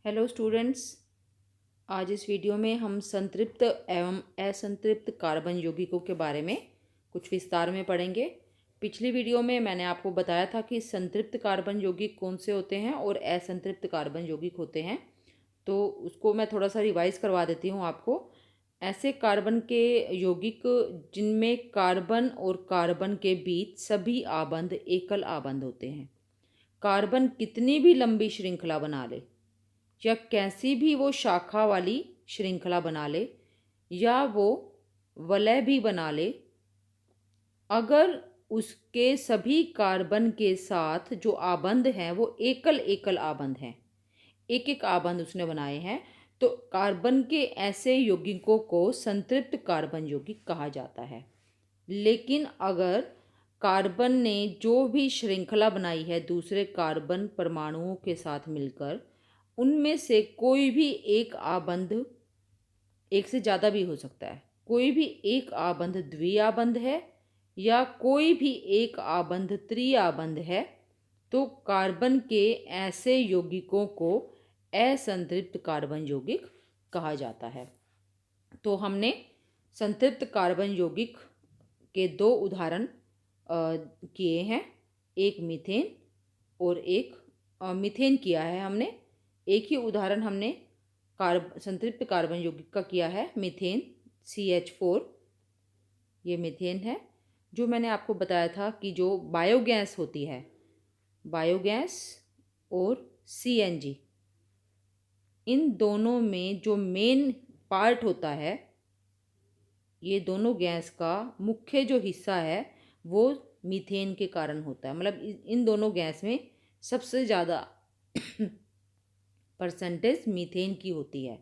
Hello students. आज इस video में हम संतृप्त एवं असंतृप्त कार्बन यौगिकों के बारे में कुछ विस्तार में पढ़ेंगे। पिछली वीडियो में मैंने आपको बताया था कि संतृप्त कार्बन यौगिक कौन से होते हैं और असंतृप्त कार्बन यौगिक होते हैं, तो उसको मैं थोड़ा सा रिवाइज करवा देती हूँ आपको। ऐसे कार्बन के यौगिक जिनमें कार्बन और कार्बन के बीच सभी आबंध एकल आबंध होते हैं। कार्बन कितनी भी लंबी श्रृंखला बना ले या कैसी भी वो शाखा वाली श्रृंखला बना ले या वो वलय भी बना ले, अगर उसके सभी कार्बन के साथ जो आबंध हैं वो एकल एकल आबंध हैं, एक एक आबंध उसने बनाए हैं, तो कार्बन के ऐसे यौगिकों को संतृप्त कार्बन यौगिक कहा जाता है। लेकिन अगर कार्बन ने जो भी श्रृंखला बनाई है दूसरे कार्बन परमाणुओं के साथ मिलकर, उनमें से कोई भी एक आबंध, एक से ज़्यादा भी हो सकता है, कोई भी एक आबंध द्विआबंध है या कोई भी एक आबंध त्रिआबंध है, तो कार्बन के ऐसे यौगिकों को असंतृप्त कार्बन यौगिक कहा जाता है। तो हमने संतृप्त कार्बन यौगिक के दो उदाहरण किए हैं, एक मीथेन और एक मीथेन किया है हमने। एक ही उदाहरण हमने संतृप्त कार्बन यौगिक का किया है, मीथेन CH4। ये मीथेन है जो मैंने आपको बताया था कि जो बायोगैस होती है, बायोगैस और CNG, इन दोनों में जो मेन पार्ट होता है, ये दोनों गैस का मुख्य जो हिस्सा है वो मीथेन के कारण होता है। मतलब इन दोनों गैस में सबसे ज़्यादा परसेंटेज मीथेन की होती है।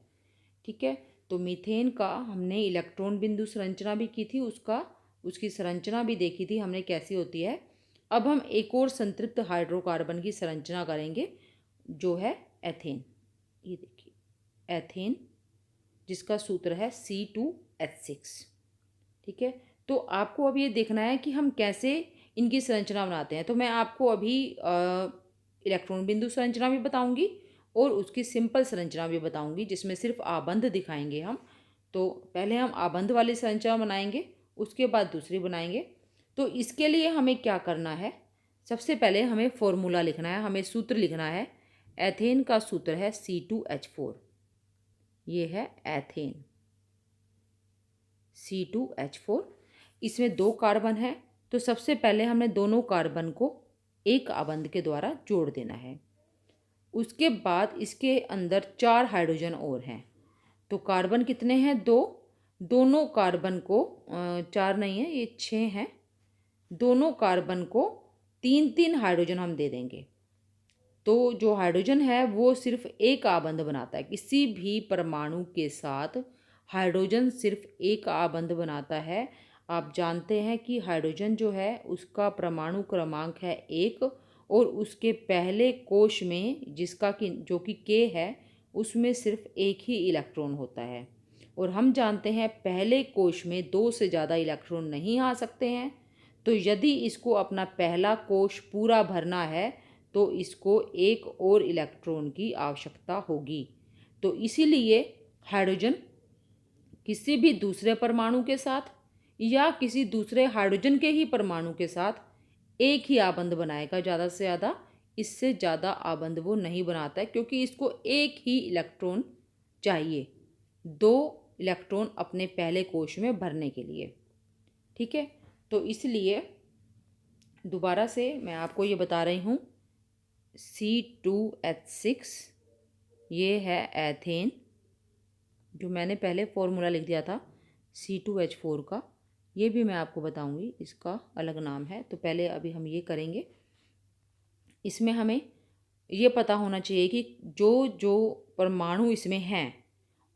ठीक है, तो मीथेन का हमने इलेक्ट्रॉन बिंदु संरचना भी की थी, उसकी संरचना भी देखी थी हमने कैसी होती है। अब हम एक और संतृप्त हाइड्रोकार्बन की संरचना करेंगे जो है एथेन। ये देखिए एथेन, जिसका सूत्र है C2H6। ठीक है, तो आपको अब ये देखना है कि हम कैसे इनकी संरचना बनाते हैं। तो मैं आपको अभी इलेक्ट्रॉन बिंदु संरचना भी बताऊंगी और उसकी सिंपल संरचना भी बताऊंगी, जिसमें सिर्फ आबंध दिखाएंगे हम। तो पहले हम आबंध वाली संरचना बनाएंगे, उसके बाद दूसरी बनाएंगे। तो इसके लिए हमें क्या करना है, सबसे पहले हमें फॉर्मूला लिखना है, हमें सूत्र लिखना है। एथेन का सूत्र है C2H4। ये है एथेन C2H4। इसमें दो कार्बन है, तो सबसे पहले हमें दोनों कार्बन को एक आबंध के द्वारा जोड़ देना है। उसके बाद इसके अंदर 4 हाइड्रोजन और हैं, तो कार्बन कितने हैं, 2। दोनों कार्बन को 4 नहीं है, ये 6 हैं। दोनों कार्बन को 3-3 हाइड्रोजन हम दे देंगे। तो जो हाइड्रोजन है वो सिर्फ एक आबंध बनाता है, किसी भी परमाणु के साथ हाइड्रोजन सिर्फ एक आबंध बनाता है। आप जानते हैं कि हाइड्रोजन जो है उसका परमाणु क्रमांक है 1 और उसके पहले कोश में जिसका कि जो कि K है, उसमें सिर्फ एक ही इलेक्ट्रॉन होता है। और हम जानते हैं पहले कोश में 2 से ज़्यादा इलेक्ट्रॉन नहीं आ सकते हैं। तो यदि इसको अपना पहला कोश पूरा भरना है तो इसको एक और इलेक्ट्रॉन की आवश्यकता होगी। तो इसीलिए हाइड्रोजन किसी भी दूसरे परमाणु के साथ या किसी दूसरे हाइड्रोजन के ही परमाणु के साथ एक ही आबंध बनाएगा, ज़्यादा से ज़्यादा। इससे ज़्यादा आबंध वो नहीं बनाता है, क्योंकि इसको एक ही इलेक्ट्रॉन चाहिए 2 इलेक्ट्रॉन अपने पहले कोश में भरने के लिए। ठीक है, तो इसलिए दोबारा से मैं आपको ये बता रही हूँ, C2H6 ये है एथेन, जो मैंने पहले फॉर्मूला लिख दिया था C2H4 का, ये भी मैं आपको बताऊंगी, इसका अलग नाम है। तो पहले अभी हम ये करेंगे। इसमें हमें ये पता होना चाहिए कि जो जो परमाणु इसमें हैं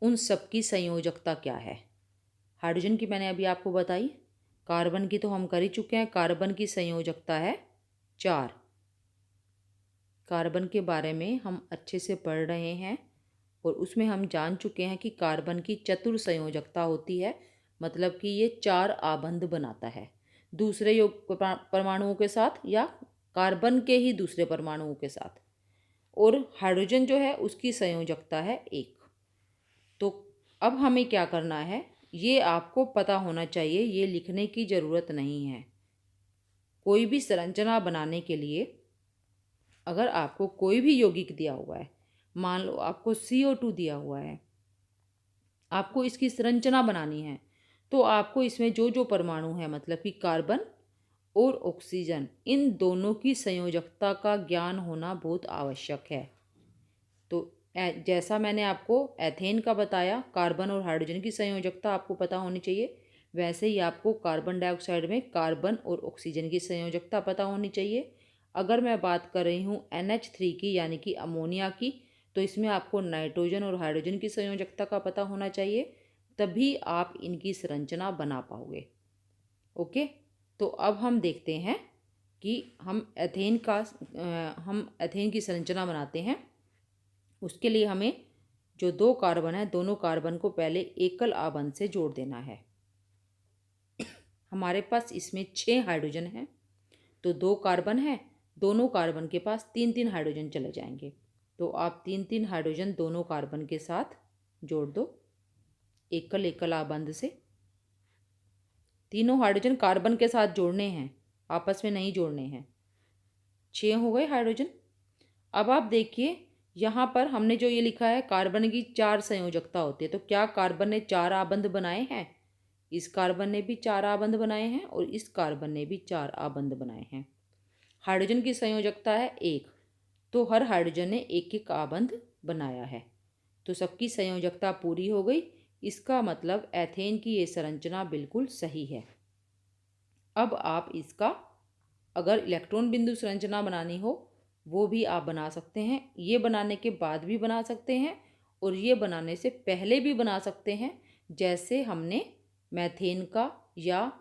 उन सब की संयोजकता क्या है। हाइड्रोजन की मैंने अभी आपको बताई, कार्बन की तो हम कर ही चुके हैं। कार्बन की संयोजकता है 4। कार्बन के बारे में हम अच्छे से पढ़ रहे हैं और उसमें हम जान चुके हैं कि कार्बन की चतुर संयोजकता होती है, मतलब कि ये 4 आबंध बनाता है दूसरे परमाणुओं के साथ या कार्बन के ही दूसरे परमाणुओं के साथ। और हाइड्रोजन जो है उसकी संयोजकता है 1। तो अब हमें क्या करना है, ये आपको पता होना चाहिए, ये लिखने की ज़रूरत नहीं है। कोई भी संरचना बनाने के लिए अगर आपको कोई भी यौगिक दिया हुआ है, मान लो आपको CO2 दिया हुआ है, आपको इसकी संरचना बनानी है, तो आपको इसमें जो जो परमाणु है, मतलब कि कार्बन और ऑक्सीजन, इन दोनों की संयोजकता का ज्ञान होना बहुत आवश्यक है। तो जैसा मैंने आपको एथेन का बताया, कार्बन और हाइड्रोजन की संयोजकता आपको पता होनी चाहिए, वैसे ही आपको कार्बन डाइऑक्साइड में कार्बन और ऑक्सीजन की संयोजकता पता होनी चाहिए। अगर मैं बात कर रही हूँ NH3 की, यानी कि अमोनिया की, तो इसमें आपको नाइट्रोजन और हाइड्रोजन की संयोजकता का पता होना चाहिए, तभी आप इनकी संरचना बना पाओगे। ओके, तो अब हम देखते हैं कि हम एथेन की संरचना बनाते हैं। उसके लिए हमें जो 2 कार्बन है, दोनों कार्बन को पहले एकल आबंध से जोड़ देना है। हमारे पास इसमें 6 हाइड्रोजन हैं, तो 2 कार्बन है, दोनों कार्बन के पास 3-3 हाइड्रोजन चले जाएंगे। तो आप 3-3 हाइड्रोजन दोनों कार्बन के साथ जोड़ दो एकल एकल आबंध से। तीनों हाइड्रोजन कार्बन के साथ जोड़ने हैं, आपस में नहीं जोड़ने हैं। 6 हो गए हाइड्रोजन। अब आप देखिए, यहाँ पर हमने जो ये लिखा है, कार्बन की 4 संयोजकता होती है, तो क्या कार्बन ने 4 आबंध बनाए हैं? इस कार्बन ने भी 4 आबंध बनाए हैं और इस कार्बन ने भी 4 आबंध बनाए हैं। हाइड्रोजन की संयोजकता है 1, तो हर हाइड्रोजन ने एक एक आबंध बनाया है, तो सबकी संयोजकता पूरी हो गई। इसका मतलब एथेन की ये संरचना बिल्कुल सही है। अब आप इसका अगर इलेक्ट्रॉन बिंदु संरचना बनानी हो, वो भी आप बना सकते हैं। ये बनाने के बाद भी बना सकते हैं और ये बनाने से पहले भी बना सकते हैं, जैसे हमने मैथेन का या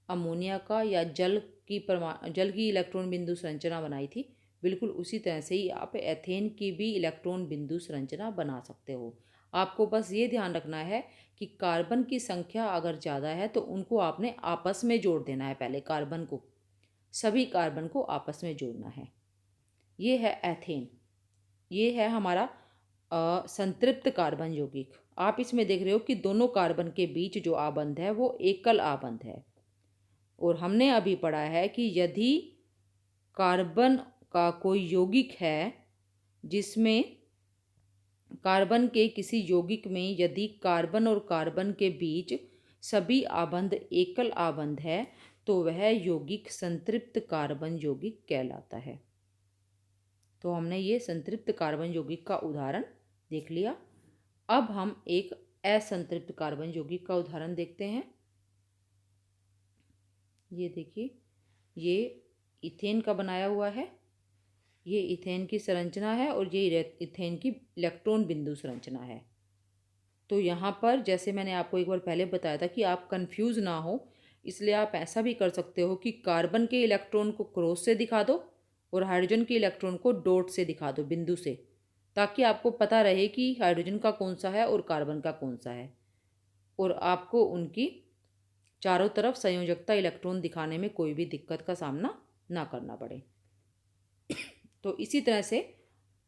अमोनिया का या जल की इलेक्ट्रॉन बिंदु संरचना बनाई थी, बिल्कुल उसी तरह से ही आप एथेन की भी इलेक्ट्रॉन बिंदु संरचना बना सकते हो। आपको बस ये ध्यान रखना है कि कार्बन की संख्या अगर ज़्यादा है तो उनको आपने आपस में जोड़ देना है। पहले कार्बन को, सभी कार्बन को आपस में जोड़ना है। ये है एथेन, ये है हमारा संतृप्त कार्बन यौगिक। आप इसमें देख रहे हो कि दोनों कार्बन के बीच जो आबंध है वो एकल आबंध है। और हमने अभी पढ़ा है कि यदि कार्बन का कोई यौगिक है, जिसमें कार्बन के किसी यौगिक में यदि कार्बन और कार्बन के बीच सभी आबंध एकल आबंध है, तो वह यौगिक संतृप्त कार्बन यौगिक कहलाता है। तो हमने ये संतृप्त कार्बन यौगिक का उदाहरण देख लिया। अब हम एक असंतृप्त कार्बन यौगिक का उदाहरण देखते हैं। ये देखिए, ये इथेन का बनाया हुआ है, ये इथेन की संरचना है और ये इथेन की इलेक्ट्रॉन बिंदु संरचना है। तो यहाँ पर जैसे मैंने आपको एक बार पहले बताया था कि आप कंफ्यूज ना हो, इसलिए आप ऐसा भी कर सकते हो कि कार्बन के इलेक्ट्रॉन को क्रॉस से दिखा दो और हाइड्रोजन के इलेक्ट्रॉन को डॉट से दिखा दो, बिंदु से, ताकि आपको पता रहे कि हाइड्रोजन का कौन सा है और कार्बन का कौन सा है, और आपको उनकी चारों तरफ संयोजकता इलेक्ट्रॉन दिखाने में कोई भी दिक्कत का सामना ना करना पड़े। तो इसी तरह से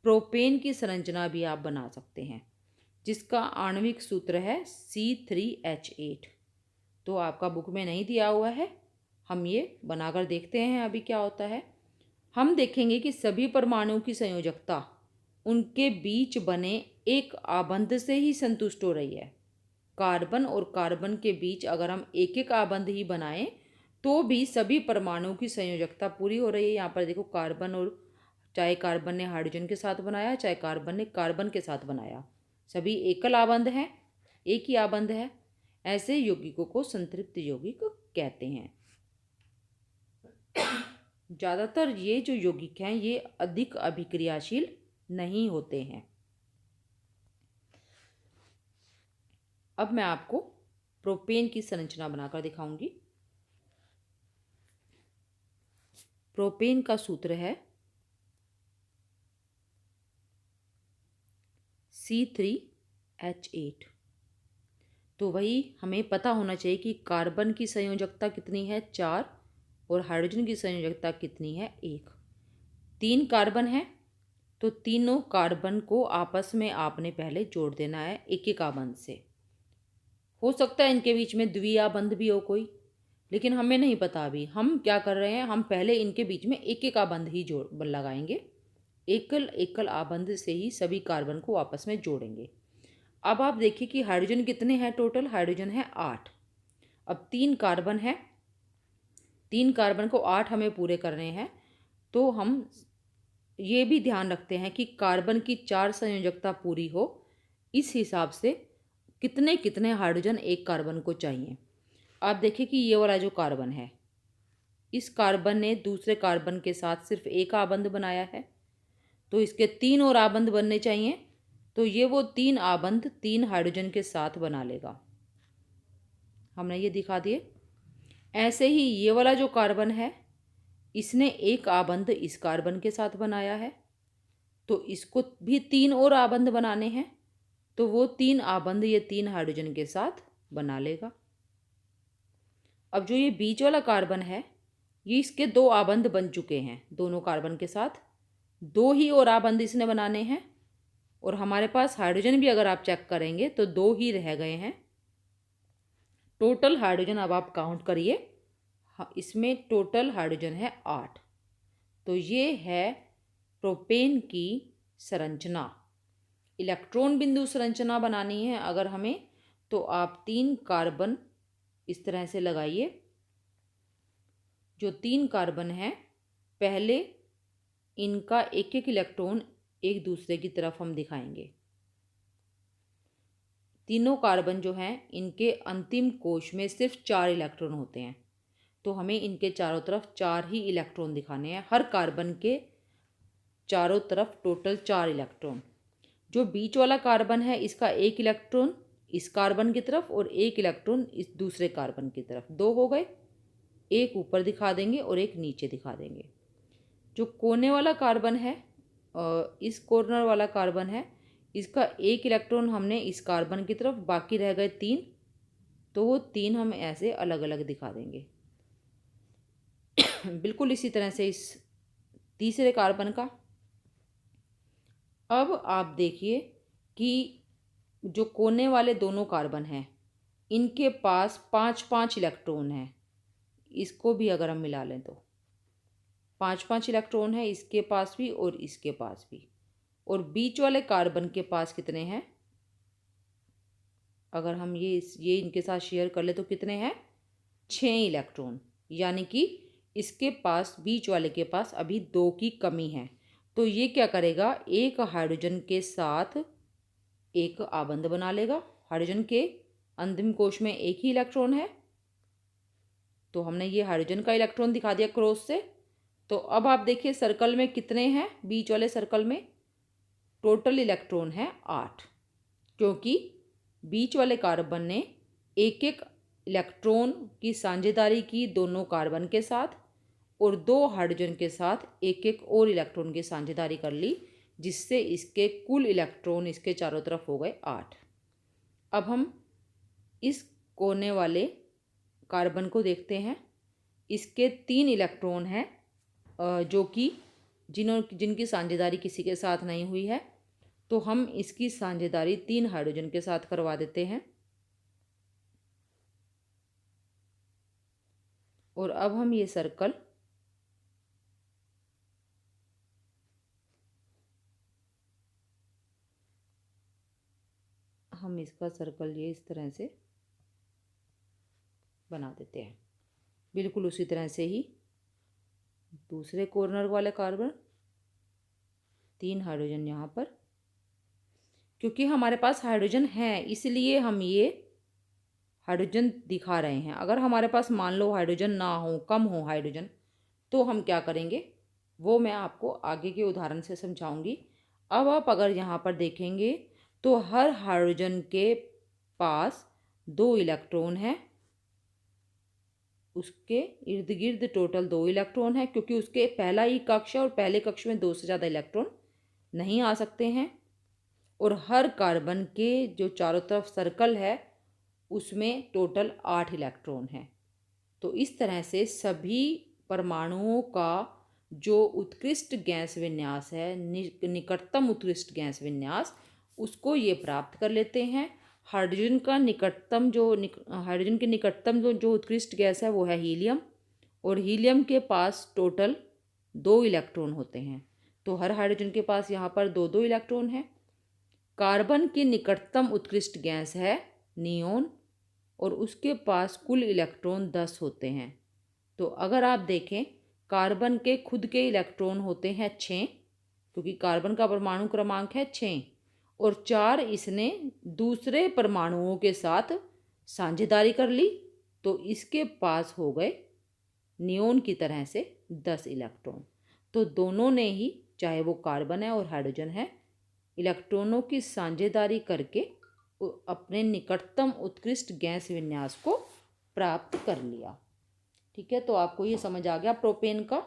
प्रोपेन की संरचना भी आप बना सकते हैं, जिसका आणविक सूत्र है C3H8। तो आपका बुक में नहीं दिया हुआ है, हम ये बनाकर देखते हैं अभी क्या होता है। हम देखेंगे कि सभी परमाणुओं की संयोजकता उनके बीच बने एक आबंध से ही संतुष्ट हो रही है। कार्बन और कार्बन के बीच अगर हम एक एक आबंध ही बनाएं तो भी सभी परमाणुओं की संयोजकता पूरी हो रही है। यहाँ पर देखो, कार्बन और चाहे कार्बन ने हाइड्रोजन के साथ बनाया, चाहे कार्बन ने कार्बन के साथ बनाया, सभी एकल आबंध हैं, एक ही आबंध है। ऐसे यौगिकों को संतृप्त यौगिक कहते हैं। ज़्यादातर ये जो यौगिक हैं ये अधिक अभिक्रियाशील नहीं होते हैं। अब मैं आपको प्रोपेन की संरचना बनाकर दिखाऊंगी। प्रोपेन का सूत्र है C3H8। तो वही हमें पता होना चाहिए कि कार्बन की संयोजकता कितनी है, 4, और हाइड्रोजन की संयोजकता कितनी है, 1। 3 कार्बन है तो तीनों कार्बन को आपस में आपने पहले जोड़ देना है एक एक आबंध से। हो सकता है इनके बीच में द्विआबंध भी हो कोई, लेकिन हमें नहीं पता अभी। हम क्या कर रहे हैं, हम पहले इनके बीच में एक एक आबंध ही जोड़ लगाएंगे। एकल एकल आबंध से ही सभी कार्बन को आपस में जोड़ेंगे। अब आप देखिए कि हाइड्रोजन कितने हैं टोटल। हाइड्रोजन है 8। अब 3 कार्बन है, 3 कार्बन को 8 हमें पूरे करने हैं। तो हम ये भी ध्यान रखते हैं कि कार्बन की 4 संयोजकता पूरी हो, इस हिसाब से कितने कितने हाइड्रोजन एक कार्बन को चाहिए। आप देखिए कि ये वाला जो कार्बन है, इस कार्बन ने दूसरे कार्बन के साथ सिर्फ एक आबंध बनाया है, तो इसके 3 और आबंध बनने चाहिए। तो ये वो 3 आबंध 3 हाइड्रोजन के साथ बना लेगा। हमने ये दिखा दिए। ऐसे ही ये वाला जो कार्बन है, इसने एक आबंध इस कार्बन के साथ बनाया है, तो इसको भी 3 और आबंध बनाने हैं। तो वो 3 आबंध ये 3 हाइड्रोजन के साथ बना लेगा। अब जो ये बीच वाला कार्बन है, ये इसके 2 आबंध बन चुके हैं दोनों कार्बन के साथ। 2 ही और आबंध इसने बनाने हैं। और हमारे पास हाइड्रोजन भी अगर आप चेक करेंगे तो 2 ही रह गए हैं। टोटल हाइड्रोजन अब आप काउंट करिए। इसमें टोटल हाइड्रोजन है 8। तो ये है प्रोपेन की संरचना। इलेक्ट्रॉन बिंदु संरचना बनानी है अगर हमें, तो आप 3 कार्बन इस तरह से लगाइए। जो 3 कार्बन हैं, पहले इनका एक एक इलेक्ट्रॉन एक दूसरे की तरफ हम दिखाएंगे। तीनों कार्बन जो हैं, इनके अंतिम कोश में सिर्फ 4 इलेक्ट्रॉन होते हैं, तो हमें इनके चारों तरफ 4 ही इलेक्ट्रॉन दिखाने हैं। हर कार्बन के चारों तरफ टोटल 4 इलेक्ट्रॉन। जो बीच वाला कार्बन है, इसका एक इलेक्ट्रॉन इस कार्बन की तरफ और एक इलेक्ट्रॉन इस दूसरे कार्बन की तरफ, 2 हो गए। एक ऊपर दिखा देंगे और एक नीचे दिखा देंगे। जो कोने वाला कार्बन है, इस कॉर्नर वाला कार्बन है, इसका एक इलेक्ट्रॉन हमने इस कार्बन की तरफ, बाकी रह गए 3, तो वो 3 हम ऐसे अलग अलग दिखा देंगे। बिल्कुल इसी तरह से इस तीसरे कार्बन का। अब आप देखिए कि जो कोने वाले दोनों कार्बन हैं, इनके पास 5-5 इलेक्ट्रॉन हैं। इसको भी अगर हम मिला लें तो 5-5 इलेक्ट्रॉन है इसके पास भी और इसके पास भी। और बीच वाले कार्बन के पास कितने हैं, अगर हम ये इनके साथ शेयर कर ले तो कितने हैं, 6 इलेक्ट्रॉन। यानी कि इसके पास, बीच वाले के पास अभी 2 की कमी है। तो ये क्या करेगा, एक हाइड्रोजन के साथ एक आबंध बना लेगा। हाइड्रोजन के अंतिम कोश में एक ही इलेक्ट्रॉन है, तो हमने ये हाइड्रोजन का इलेक्ट्रॉन दिखा दिया क्रॉस से। तो अब आप देखिए सर्कल में कितने हैं, बीच वाले सर्कल में टोटल इलेक्ट्रॉन है 8, क्योंकि बीच वाले कार्बन ने एक एक इलेक्ट्रॉन की साझेदारी की दोनों कार्बन के साथ, और 2 हाइड्रोजन के साथ एक एक और इलेक्ट्रॉन की साझेदारी कर ली, जिससे इसके कुल इलेक्ट्रॉन इसके चारों तरफ हो गए 8। अब हम इस कोने वाले कार्बन को देखते हैं। इसके 3 इलेक्ट्रॉन हैं, जो कि जिनकी साझेदारी किसी के साथ नहीं हुई है, तो हम इसकी साझेदारी 3 हाइड्रोजन के साथ करवा देते हैं। और अब हम ये सर्कल इसका सर्कल ये इस तरह से बना देते हैं। बिल्कुल उसी तरह से ही दूसरे कॉर्नर वाले कार्बन, 3 हाइड्रोजन यहाँ पर। क्योंकि हमारे पास हाइड्रोजन है, इसलिए हम ये हाइड्रोजन दिखा रहे हैं। अगर हमारे पास मान लो हाइड्रोजन ना हो, कम हो हाइड्रोजन, तो हम क्या करेंगे, वो मैं आपको आगे के उदाहरण से समझाऊंगी। अब आप अगर यहाँ पर देखेंगे तो हर हाइड्रोजन के पास 2 इलेक्ट्रॉन है। उसके इर्द गिर्द टोटल 2 इलेक्ट्रॉन है, क्योंकि उसके पहला ही कक्ष है और पहले कक्ष में 2 से ज़्यादा इलेक्ट्रॉन नहीं आ सकते हैं। और हर कार्बन के जो चारों तरफ सर्कल है, उसमें टोटल 8 इलेक्ट्रॉन हैं। तो इस तरह से सभी परमाणुओं का जो उत्कृष्ट गैस विन्यास है, निकटतम उत्कृष्ट गैस विन्यास, उसको ये प्राप्त कर लेते हैं। हाइड्रोजन का निकटतम हाइड्रोजन के निकटतम जो उत्कृष्ट गैस है वो है हीलियम, और हीलियम के पास टोटल 2 इलेक्ट्रॉन होते हैं। तो हर हाइड्रोजन के पास यहाँ पर 2-2 इलेक्ट्रॉन हैं। कार्बन की निकटतम उत्कृष्ट गैस है नियोन, और उसके पास कुल इलेक्ट्रॉन 10 होते हैं। तो अगर आप देखें, कार्बन के खुद के इलेक्ट्रॉन होते हैं 6, क्योंकि कार्बन का परमाणु क्रमांक है 6, और 4 इसने दूसरे परमाणुओं के साथ साझेदारी कर ली, तो इसके पास हो गए नियोन की तरह से 10 इलेक्ट्रॉन। तो दोनों ने ही, चाहे वो कार्बन है और हाइड्रोजन है, इलेक्ट्रॉनों की साझेदारी करके अपने निकटतम उत्कृष्ट गैस विन्यास को प्राप्त कर लिया। ठीक है, तो आपको ये समझ आ गया प्रोपेन का।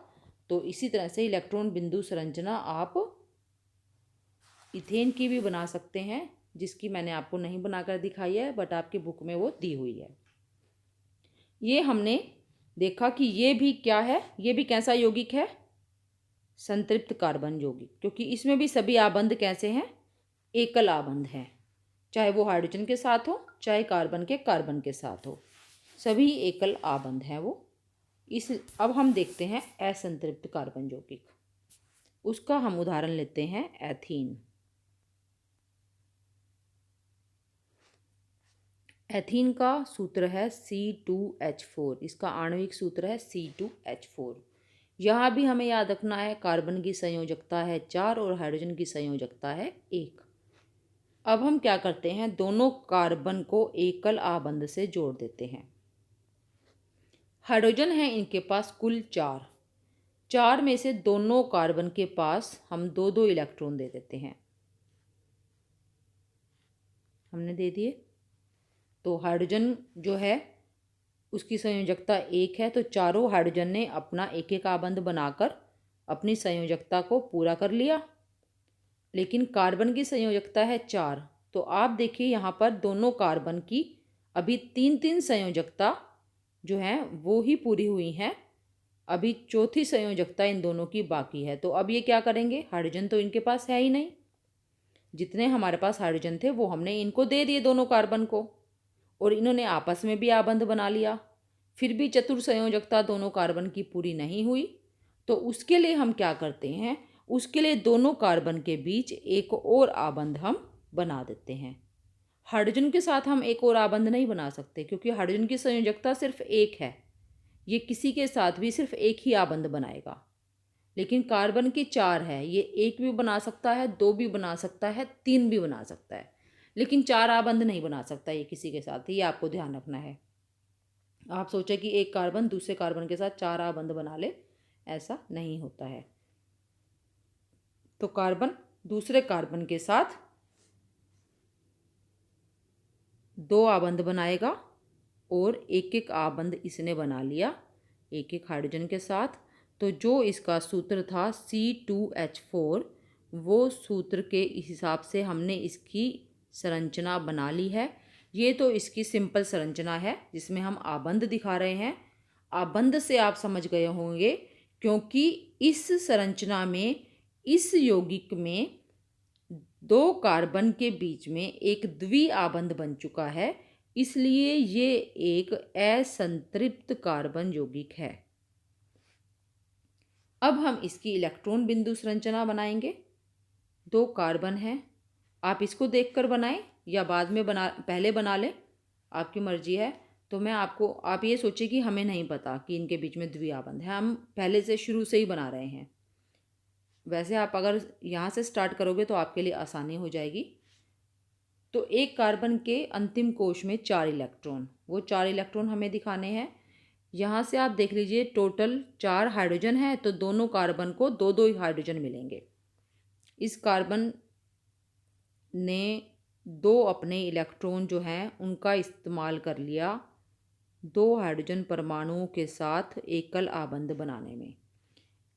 तो इसी तरह से इलेक्ट्रॉन बिंदु संरचना आप इथेन की भी बना सकते हैं, जिसकी मैंने आपको नहीं बनाकर दिखाई है, बट आपकी बुक में वो दी हुई है। ये हमने देखा कि ये भी क्या है, ये भी कैसा यौगिक है, संतृप्त कार्बन यौगिक, क्योंकि इसमें भी सभी आबंध कैसे हैं, एकल आबंध हैं। चाहे वो हाइड्रोजन के साथ हो, चाहे कार्बन के साथ हो, सभी एकल आबंध हैं वो। अब हम देखते हैं असंतृप्त कार्बन यौगिक। उसका हम उदाहरण लेते हैं एथीन। एथीन का सूत्र है C2H4, इसका आणविक सूत्र है C2H4। यहाँ भी हमें याद रखना है, कार्बन की संयोजकता है 4 और हाइड्रोजन की संयोजकता है 1। अब हम क्या करते हैं, दोनों कार्बन को एकल आबंध से जोड़ देते हैं। हाइड्रोजन है इनके पास कुल 4 में से दोनों कार्बन के पास हम 2-2 इलेक्ट्रॉन दे देते हैं। हमने दे दिए। तो हाइड्रोजन जो है उसकी संयोजकता 1 है, तो चारों हाइड्रोजन ने अपना एक एक आबंध बनाकर अपनी संयोजकता को पूरा कर लिया। लेकिन कार्बन की संयोजकता है 4, तो आप देखिए यहाँ पर दोनों कार्बन की अभी 3-3 संयोजकता जो है वो ही पूरी हुई हैं। अभी चौथी संयोजकता इन दोनों की बाकी है। तो अब ये क्या करेंगे, हाइड्रोजन तो इनके पास है ही नहीं, जितने हमारे पास हाइड्रोजन थे वो हमने इनको दे दिए दोनों कार्बन को, और इन्होंने आपस में भी आबंध बना लिया। फिर भी चतुर संयोजकता दोनों कार्बन की पूरी नहीं हुई। तो उसके लिए हम क्या करते हैं, उसके लिए दोनों कार्बन के बीच एक और आबंध हम बना देते हैं। हाइड्रोजन के साथ हम एक और आबंध नहीं बना सकते, क्योंकि हाइड्रोजन की संयोजकता सिर्फ 1 है, ये किसी के साथ भी सिर्फ एक ही आबंध बनाएगा। लेकिन कार्बन की 4 है, ये 1 भी बना सकता है, 2 भी बना सकता है, 3 भी बना सकता है, लेकिन 4 आबंध नहीं बना सकता ये किसी के साथ। ये आपको ध्यान रखना है। आप सोचे कि एक कार्बन दूसरे कार्बन के साथ 4 आबंध बना ले, ऐसा नहीं होता है। तो कार्बन दूसरे कार्बन के साथ 2 आबंध बनाएगा, और एक एक आबंध इसने बना लिया एक एक हाइड्रोजन के साथ। तो जो इसका सूत्र था C2H4, वो सूत्र के हिसाब से हमने इसकी संरचना बना ली है। ये तो इसकी सिंपल संरचना है जिसमें हम आबंध दिखा रहे हैं। आबंध से आप समझ गए होंगे, क्योंकि इस संरचना में, इस यौगिक में 2 कार्बन के बीच में एक द्वि आबंध बन चुका है, इसलिए ये एक असंतृप्त कार्बन यौगिक है। अब हम इसकी इलेक्ट्रॉन बिंदु संरचना बनाएंगे। 2 कार्बन हैं, आप इसको देखकर बनाएं या बाद में पहले बना लें, आपकी मर्जी है। तो मैं आपको, आप ये सोचिए कि हमें नहीं पता कि इनके बीच में द्विआबंध है, हम पहले से शुरू से ही बना रहे हैं। वैसे आप अगर यहाँ से स्टार्ट करोगे तो आपके लिए आसानी हो जाएगी। तो एक कार्बन के अंतिम कोश में 4 इलेक्ट्रॉन, वो 4 इलेक्ट्रॉन हमें दिखाने हैं। यहाँ से आप देख लीजिए, टोटल 4 हाइड्रोजन है, तो दोनों कार्बन को 2-2 हाइड्रोजन मिलेंगे। इस कार्बन ने 2 अपने इलेक्ट्रॉन जो हैं उनका इस्तेमाल कर लिया 2 हाइड्रोजन परमाणुओं के साथ एकल आबंध बनाने में।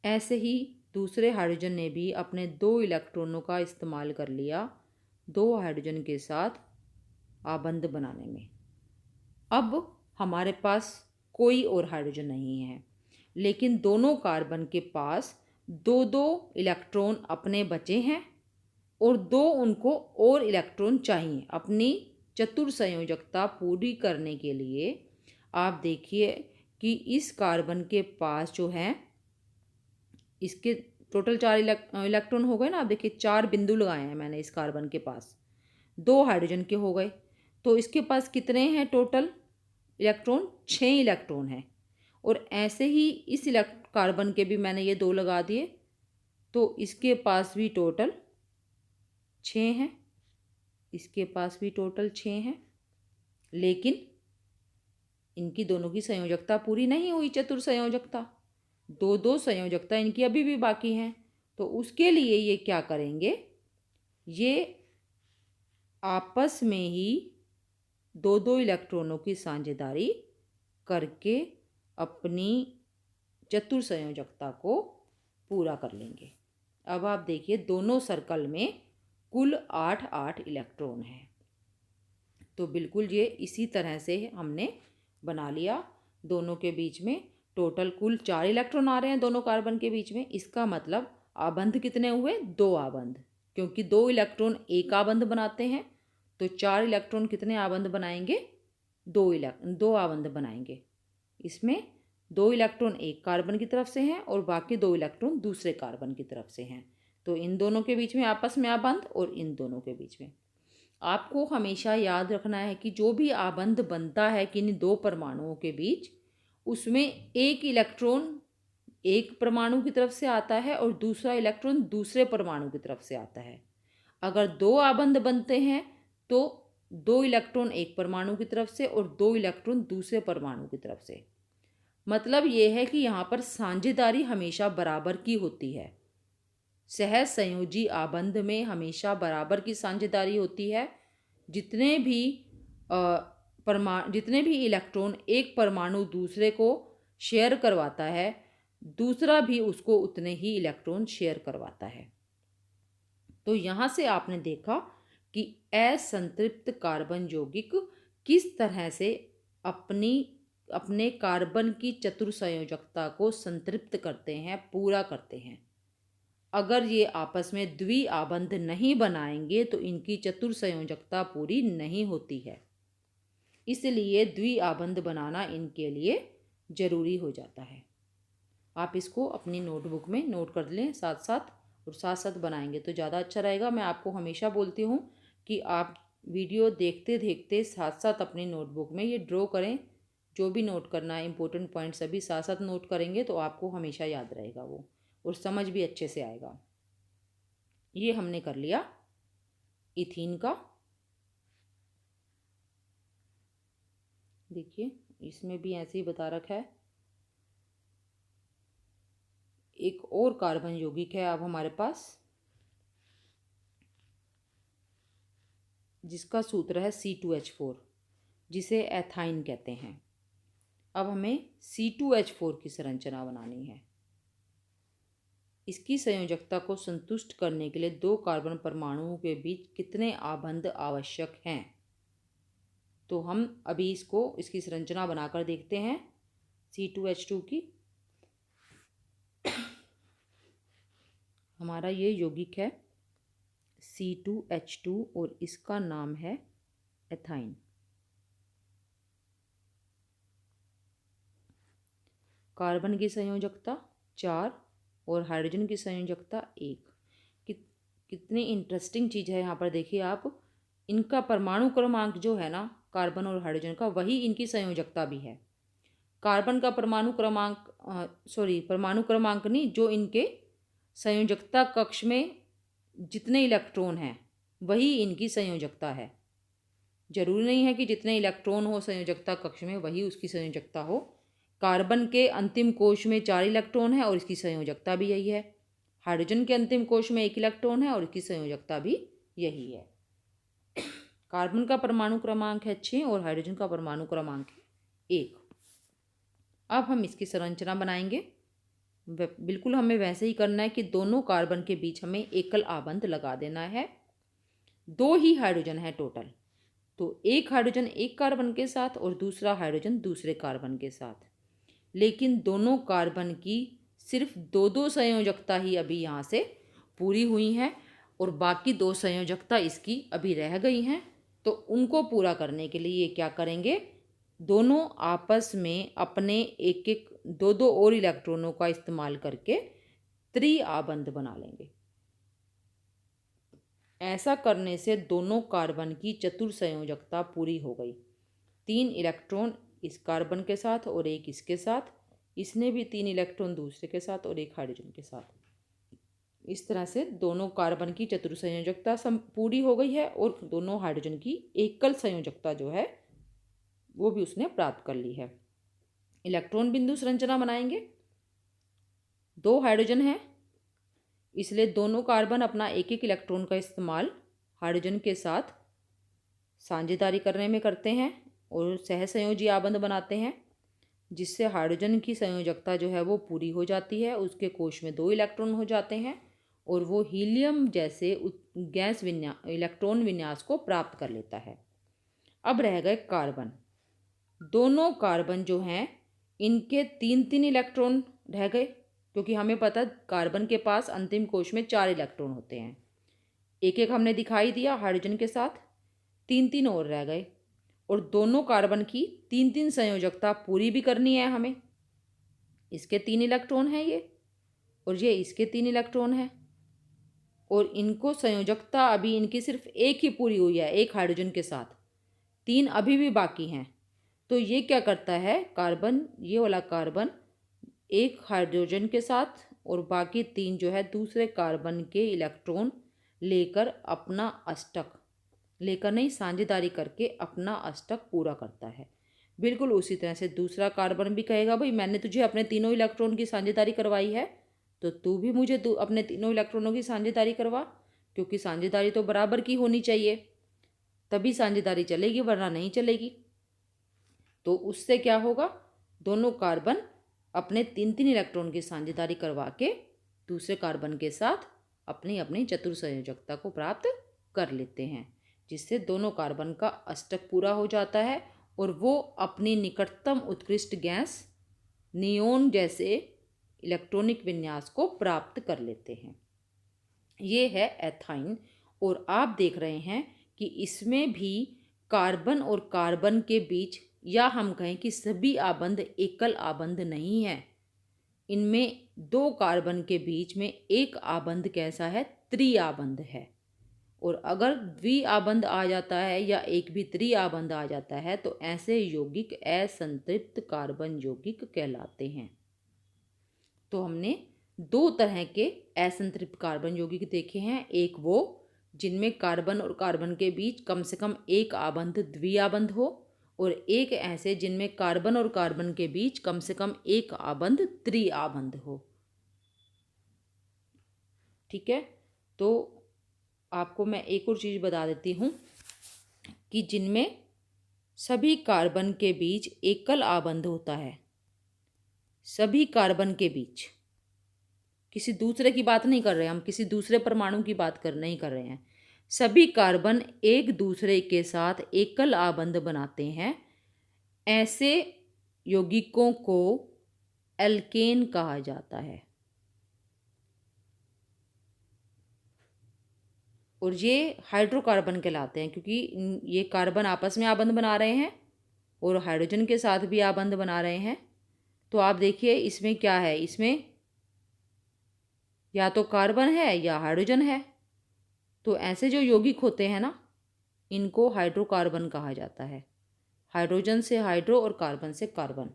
ऐसे ही दूसरे हाइड्रोजन ने भी अपने 2 इलेक्ट्रॉनों का इस्तेमाल कर लिया 2 हाइड्रोजन के साथ आबंध बनाने में। अब हमारे पास कोई और हाइड्रोजन नहीं है, लेकिन दोनों कार्बन के पास दो दो इलेक्ट्रॉन अपने बचे हैं और दो उनको और इलेक्ट्रॉन चाहिए अपनी चतुर संयोजकता पूरी करने के लिए। आप देखिए कि इस कार्बन के पास जो है, इसके टोटल 4 इलेक्ट्रॉन हो गए ना। आप देखिए 4 बिंदु लगाए हैं मैंने इस कार्बन के पास, 2 हाइड्रोजन के हो गए। तो इसके पास कितने हैं टोटल इलेक्ट्रॉन? 6 इलेक्ट्रॉन हैं। और ऐसे ही इस कार्बन के भी मैंने ये 2 लगा दिए, तो इसके पास भी टोटल 6 हैं, इसके पास भी टोटल 6 हैं। लेकिन इनकी दोनों की संयोजकता पूरी नहीं हुई, चतुर संयोजकता। दो दो संयोजकता इनकी अभी भी बाकी हैं। तो उसके लिए ये क्या करेंगे, ये आपस में ही दो दो इलेक्ट्रॉनों की साझेदारी करके अपनी चतुर संयोजकता को पूरा कर लेंगे। अब आप देखिए दोनों सर्कल में कुल 8 इलेक्ट्रॉन हैं। तो बिल्कुल ये इसी तरह से हमने बना लिया। दोनों के बीच में टोटल कुल 4 इलेक्ट्रॉन आ रहे हैं दोनों कार्बन के बीच में। इसका मतलब आबंध कितने हुए? 2 आबंध, क्योंकि 2 इलेक्ट्रॉन एक आबंध बनाते हैं। तो 4 इलेक्ट्रॉन कितने आबंध बनाएंगे? 2 आबंध बनाएंगे। इसमें 2 इलेक्ट्रॉन एक कार्बन की तरफ से हैं और बाकी 2 इलेक्ट्रॉन दूसरे कार्बन की तरफ से हैं। तो इन दोनों के बीच में आपस में आबंध और इन दोनों के बीच में। आपको हमेशा याद रखना है कि जो भी आबंध बनता है किन्हीं 2 परमाणुओं के बीच, उसमें एक इलेक्ट्रॉन एक परमाणु की तरफ से आता है और दूसरा इलेक्ट्रॉन दूसरे परमाणु की तरफ से आता है। अगर 2 आबंध बनते हैं तो 2 इलेक्ट्रॉन एक परमाणु की तरफ से और 2 इलेक्ट्रॉन दूसरे परमाणु की तरफ से। मतलब ये है कि यहाँ पर साझेदारी हमेशा बराबर की होती है। सहज संयोजी आबंध में हमेशा बराबर की साझेदारी होती है। जितने भी इलेक्ट्रॉन एक परमाणु दूसरे को शेयर करवाता है, दूसरा भी उसको उतने ही इलेक्ट्रॉन शेयर करवाता है। तो यहाँ से आपने देखा कि असंतृप्त कार्बन यौगिक किस तरह से अपने कार्बन की चतुर संयोजकता को संतृप्त करते हैं, पूरा करते हैं। अगर ये आपस में द्विआबंध नहीं बनाएंगे तो इनकी चतुर संयोजकता पूरी नहीं होती है। इसलिए द्विआबंध बनाना इनके लिए जरूरी हो जाता है। आप इसको अपनी नोटबुक में नोट कर लें साथ साथ, और साथ साथ बनाएंगे तो ज़्यादा अच्छा रहेगा। मैं आपको हमेशा बोलती हूँ कि आप वीडियो देखते देखते साथ साथ अपनी नोटबुक में ये ड्रॉ करें। जो भी नोट करना है, इंपॉर्टेंट पॉइंट सभी साथ साथ नोट करेंगे तो आपको हमेशा याद रहेगा वो, और समझ भी अच्छे से आएगा। ये हमने कर लिया इथीन का। देखिए इसमें भी ऐसे ही बता रखा है। एक और कार्बन यौगिक है अब हमारे पास, जिसका सूत्र है C2H4, जिसे एथाइन कहते हैं। अब हमें C2H4 की संरचना बनानी है। इसकी संयोजकता को संतुष्ट करने के लिए 2 कार्बन परमाणुओं के बीच कितने आबंध आवश्यक हैं? तो हम अभी इसकी संरचना बनाकर देखते हैं C2H2 की। हमारा ये यौगिक है C2H2 और इसका नाम है एथाइन। कार्बन की संयोजकता 4 और हाइड्रोजन की संयोजकता 1। कितनी इंटरेस्टिंग चीज़ है यहाँ पर देखिए आप। इनका परमाणु क्रमांक जो है ना कार्बन और हाइड्रोजन का, वही इनकी संयोजकता भी है। कार्बन का परमाणु क्रमांक नहीं, जो इनके संयोजकता कक्ष में जितने इलेक्ट्रॉन हैं वही इनकी संयोजकता है। जरूरी नहीं है कि जितने इलेक्ट्रॉन हो संयोजकता कक्ष में वही उसकी संयोजकता हो। कार्बन के अंतिम कोश में 4 इलेक्ट्रॉन है और इसकी संयोजकता भी यही है। हाइड्रोजन के अंतिम कोश में 1 इलेक्ट्रॉन है और इसकी संयोजकता भी यही है। कार्बन का परमाणु क्रमांक है 6 और हाइड्रोजन का परमाणु क्रमांक है 1। अब हम इसकी संरचना बनाएंगे। बिल्कुल हमें वैसे ही करना है कि दोनों कार्बन के बीच हमें एकल आबंध लगा देना है। 2 ही हाइड्रोजन है टोटल, तो एक हाइड्रोजन एक कार्बन के साथ और दूसरा हाइड्रोजन दूसरे कार्बन के साथ। लेकिन दोनों कार्बन की सिर्फ दो दो संयोजकता ही अभी यहाँ से पूरी हुई हैं और बाकी दो संयोजकता इसकी अभी रह गई हैं। तो उनको पूरा करने के लिए ये क्या करेंगे, दोनों आपस में अपने एक एक दो दो और इलेक्ट्रॉनों का इस्तेमाल करके त्रिआबंध बना लेंगे। ऐसा करने से दोनों कार्बन की चतुर्संयोजकता पूरी हो गई। 3 इलेक्ट्रॉन इस कार्बन के साथ और एक इसके साथ, इसने भी 3 इलेक्ट्रॉन दूसरे के साथ और एक हाइड्रोजन के साथ। इस तरह से दोनों कार्बन की चतुर्संयोजकता पूरी हो गई है और दोनों हाइड्रोजन की एकल संयोजकता जो है वो भी उसने प्राप्त कर ली है। इलेक्ट्रॉन बिंदु संरचना बनाएंगे। 2 हाइड्रोजन हैं, इसलिए दोनों कार्बन अपना एक एक इलेक्ट्रॉन का इस्तेमाल हाइड्रोजन के साथ साझेदारी करने में करते हैं और सहसंयोजी आबंध बनाते हैं, जिससे हाइड्रोजन की संयोजकता जो है वो पूरी हो जाती है। उसके कोश में 2 इलेक्ट्रॉन हो जाते हैं और वो हीलियम जैसे गैस इलेक्ट्रॉन विन्यास को प्राप्त कर लेता है। अब रह गए कार्बन। दोनों कार्बन जो हैं इनके 3-3 इलेक्ट्रॉन रह गए, क्योंकि हमें पता है कार्बन के पास अंतिम कोश में 4 इलेक्ट्रॉन होते हैं। एक एक हमने दिखाई दिया हाइड्रोजन के साथ, 3-3 और रह गए और दोनों कार्बन की 3-3 संयोजकता पूरी भी करनी है हमें। इसके 3 इलेक्ट्रॉन हैं ये और ये इसके 3 इलेक्ट्रॉन हैं और इनको संयोजकता अभी इनकी सिर्फ एक ही पूरी हुई है, एक हाइड्रोजन के साथ, 3 अभी भी बाकी हैं। तो ये क्या करता है, कार्बन, ये वाला कार्बन एक हाइड्रोजन के साथ और बाकी 3 जो है दूसरे कार्बन के इलेक्ट्रॉन लेकर अपना अष्टक, लेकर नहीं साझेदारी करके अपना अष्टक पूरा करता है। बिल्कुल उसी तरह से दूसरा कार्बन भी कहेगा, भाई मैंने तुझे अपने तीनों इलेक्ट्रॉन की साझेदारी करवाई है तो तू भी मुझे अपने तीनों इलेक्ट्रॉनों की साझेदारी करवा, क्योंकि साझेदारी तो बराबर की होनी चाहिए, तभी साझेदारी चलेगी वरना नहीं चलेगी। तो उससे क्या होगा, दोनों कार्बन अपने 3-3 इलेक्ट्रॉन की साझेदारी करवा के दूसरे कार्बन के साथ अपनी अपनी चतुर्संयोजकता को प्राप्त कर लेते हैं, जिससे दोनों कार्बन का अष्टक पूरा हो जाता है और वो अपनी निकटतम उत्कृष्ट गैस नियोन जैसे इलेक्ट्रॉनिक विन्यास को प्राप्त कर लेते हैं। ये है एथाइन। और आप देख रहे हैं कि इसमें भी कार्बन और कार्बन के बीच, या हम कहें कि सभी आबंध एकल आबंध नहीं है, इनमें 2 कार्बन के बीच में एक आबंध कैसा है, त्रिआबंध है। और अगर द्विआबंध आ जाता है या एक भी त्रिआबंध आ जाता है तो ऐसे यौगिक असंतृप्त कार्बन यौगिक कहलाते हैं। तो हमने 2 तरह के असंतृप्त कार्बन यौगिक देखे हैं, एक वो जिनमें कार्बन और कार्बन के बीच कम से कम एक आबंध द्विआबंध हो, और एक ऐसे जिनमें कार्बन और कार्बन के बीच कम से कम एक आबंध त्रिआबंध हो। ठीक है, तो आपको मैं एक और चीज़ बता देती हूँ कि जिनमें सभी कार्बन के बीच एकल आबंध होता है, सभी कार्बन के बीच, किसी दूसरे की बात नहीं कर रहे हैं हम, किसी दूसरे परमाणु की बात नहीं कर रहे हैं, सभी कार्बन एक दूसरे के साथ एकल आबंध बनाते हैं, ऐसे यौगिकों को एल्केन कहा जाता है। और ये हाइड्रोकार्बन कहलाते हैं, क्योंकि ये कार्बन आपस में आबंध बना रहे हैं और हाइड्रोजन के साथ भी आबंध बना रहे हैं। तो आप देखिए इसमें क्या है, इसमें या तो कार्बन है या हाइड्रोजन है। तो ऐसे जो यौगिक होते हैं ना, इनको हाइड्रोकार्बन कहा जाता है। हाइड्रोजन से हाइड्रो और कार्बन से कार्बन,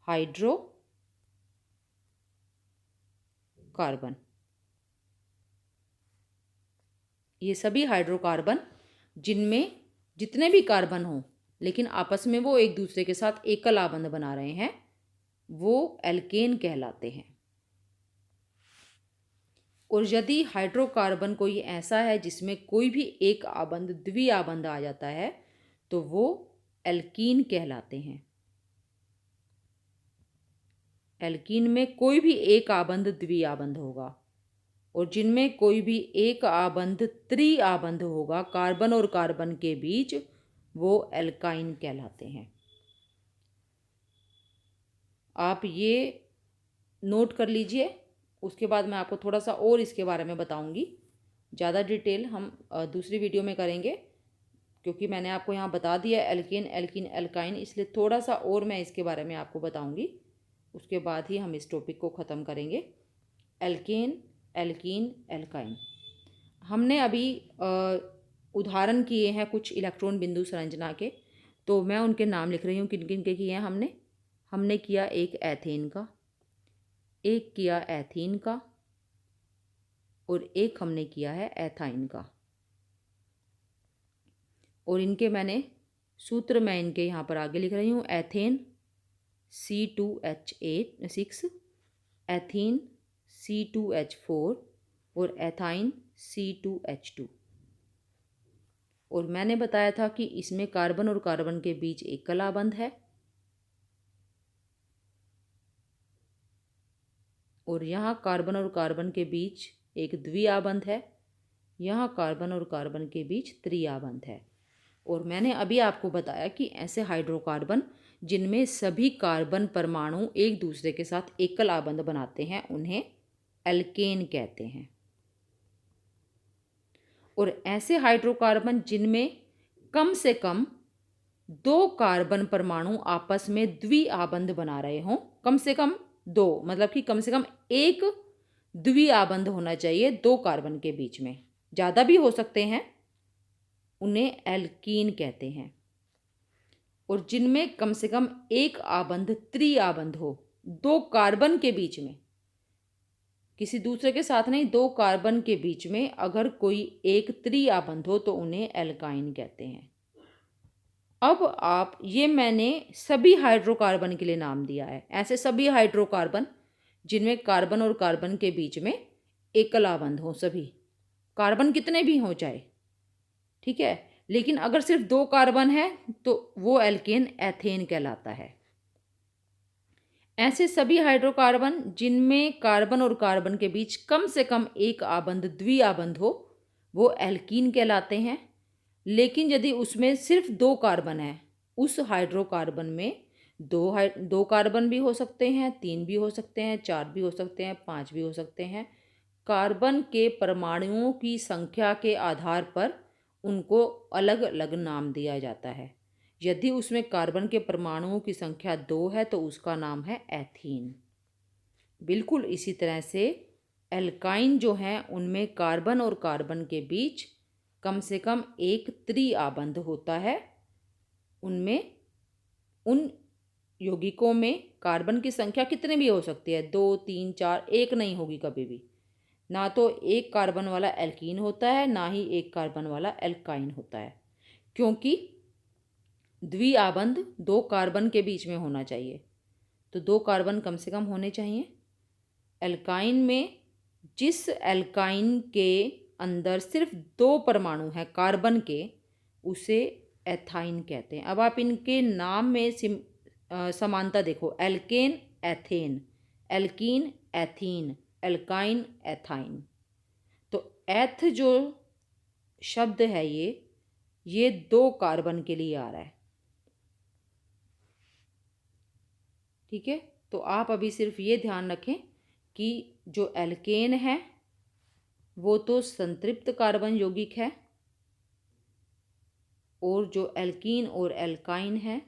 हाइड्रो कार्बन। ये सभी हाइड्रोकार्बन जिनमें जितने भी कार्बन हों लेकिन आपस में वो एक दूसरे के साथ एकल आबंध बना रहे हैं, वो एल्केन कहलाते हैं। और यदि हाइड्रोकार्बन कोई ऐसा है जिसमें कोई भी एक आबंध द्विआबंध आ जाता है तो वो एल्कीन कहलाते हैं। एल्कीन में कोई भी एक आबंध द्विआबंध होगा और जिनमें कोई भी एक आबंध त्रिआबंध होगा कार्बन और कार्बन के बीच, वो एल्काइन कहलाते हैं। आप ये नोट कर लीजिए। उसके बाद मैं आपको थोड़ा सा और इसके बारे में बताऊंगी। ज़्यादा डिटेल हम दूसरी वीडियो में करेंगे, क्योंकि मैंने आपको यहाँ बता दिया एल्केन, एल्कीन, एल्काइन, इसलिए थोड़ा सा और मैं इसके बारे में आपको बताऊंगी। उसके बाद ही हम इस टॉपिक को ख़त्म करेंगे। Alkane, alkene, alkyne. हमने अभी उदाहरण किए हैं कुछ इलेक्ट्रॉन बिंदु संरचना के, तो मैं उनके नाम लिख रही हूँ किन किन के किए हैं हमने किया एक एथेन का, एक किया एथीन का, और एक हमने किया है एथाइन का। और इनके मैंने सूत्र मैं इनके यहाँ पर आगे लिख रही हूँ। एथेन C2H6, एथीन C2H4 और एथाइन C2H2। और मैंने बताया था कि इसमें कार्बन और कार्बन के बीच एक कला बंध है, और यहाँ कार्बन और कार्बन के बीच एक द्विआबंध है, यहाँ कार्बन और कार्बन के बीच त्रिआबंध है। और मैंने अभी आपको बताया कि ऐसे हाइड्रोकार्बन जिनमें सभी कार्बन परमाणु एक दूसरे के साथ एकल आबंध बनाते हैं उन्हें एल्केन कहते हैं। और ऐसे हाइड्रोकार्बन जिनमें कम से कम 2 कार्बन परमाणु आपस में द्विआबंध बना रहे हों, कम से कम 2, मतलब कि कम से कम एक द्विआबंध होना चाहिए 2 कार्बन के बीच में, ज़्यादा भी हो सकते हैं, उन्हें एल्कीन कहते हैं। और जिनमें कम से कम एक आबंध त्रिआबंध हो, 2 कार्बन के बीच में, किसी दूसरे के साथ नहीं, 2 कार्बन के बीच में अगर कोई एक त्रिआबंध हो तो उन्हें एल्काइन कहते हैं। अब आप, ये मैंने सभी हाइड्रोकार्बन के लिए नाम दिया है, ऐसे सभी हाइड्रोकार्बन जिनमें कार्बन और कार्बन के बीच में एकल आबंध हो, सभी कार्बन कितने भी हों चाहे, ठीक है, लेकिन अगर सिर्फ 2 कार्बन है तो वो एल्केन एथेन कहलाता है। ऐसे सभी हाइड्रोकार्बन जिनमें कार्बन और कार्बन के बीच कम से कम एक आबंध द्विआबंध हो वो एल्कीन कहलाते हैं। लेकिन यदि उसमें सिर्फ 2 कार्बन है, उस हाइड्रोकार्बन में 2 कार्बन भी हो सकते हैं, 3 भी हो सकते हैं, 4 भी हो सकते हैं, 5 भी हो सकते हैं, कार्बन के परमाणुओं की संख्या के आधार पर उनको अलग अलग नाम दिया जाता है। यदि उसमें कार्बन के परमाणुओं की संख्या 2 है तो उसका नाम है एथीन। बिल्कुल इसी तरह से एल्काइन जो हैं उनमें कार्बन और कार्बन के बीच कम से कम एक त्रिआबंध होता है। उनमें, उन यौगिकों में कार्बन की संख्या कितने भी हो सकती है, 2, 3, 4, एक नहीं होगी कभी भी। ना तो एक कार्बन वाला एल्कीन होता है, ना ही एक कार्बन वाला एल्काइन होता है, क्योंकि द्विआबंध 2 कार्बन के बीच में होना चाहिए, तो 2 कार्बन कम से कम होने चाहिए। एल्काइन में जिस एल्काइन के अंदर सिर्फ 2 परमाणु हैं कार्बन के, उसे एथाइन कहते हैं। अब आप इनके नाम में समानता देखो, alkane ethane, alkene ethene, alkyne ethyne. तो एथ जो शब्द है ये 2 कार्बन के लिए आ रहा है, ठीक है। तो आप अभी सिर्फ ये ध्यान रखें कि जो एल्केन है वो तो संतृप्त कार्बन यौगिक है, और जो एल्कीन और एल्काइन है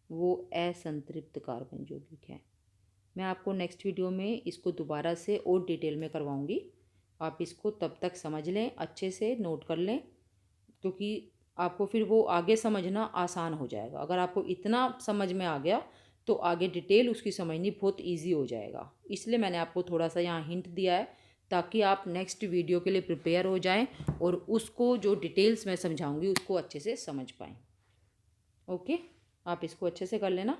वो असंतृप्त कार्बन यौगिक है। मैं आपको नेक्स्ट वीडियो में इसको दोबारा से और डिटेल में करवाऊंगी। आप इसको तब तक समझ लें, अच्छे से नोट कर लें, क्योंकि आपको फिर वो आगे समझना आसान हो जाएगा। अगर आपको इतना समझ में आ गया तो आगे डिटेल उसकी समझनी बहुत इजी हो जाएगा। इसलिए मैंने आपको थोड़ा सा यहाँ हिंट दिया है, ताकि आप नेक्स्ट वीडियो के लिए प्रिपेयर हो जाएं और उसको जो डिटेल्स मैं समझाऊंगी उसको अच्छे से समझ पाएँ। ओके, आप इसको अच्छे से कर लेना।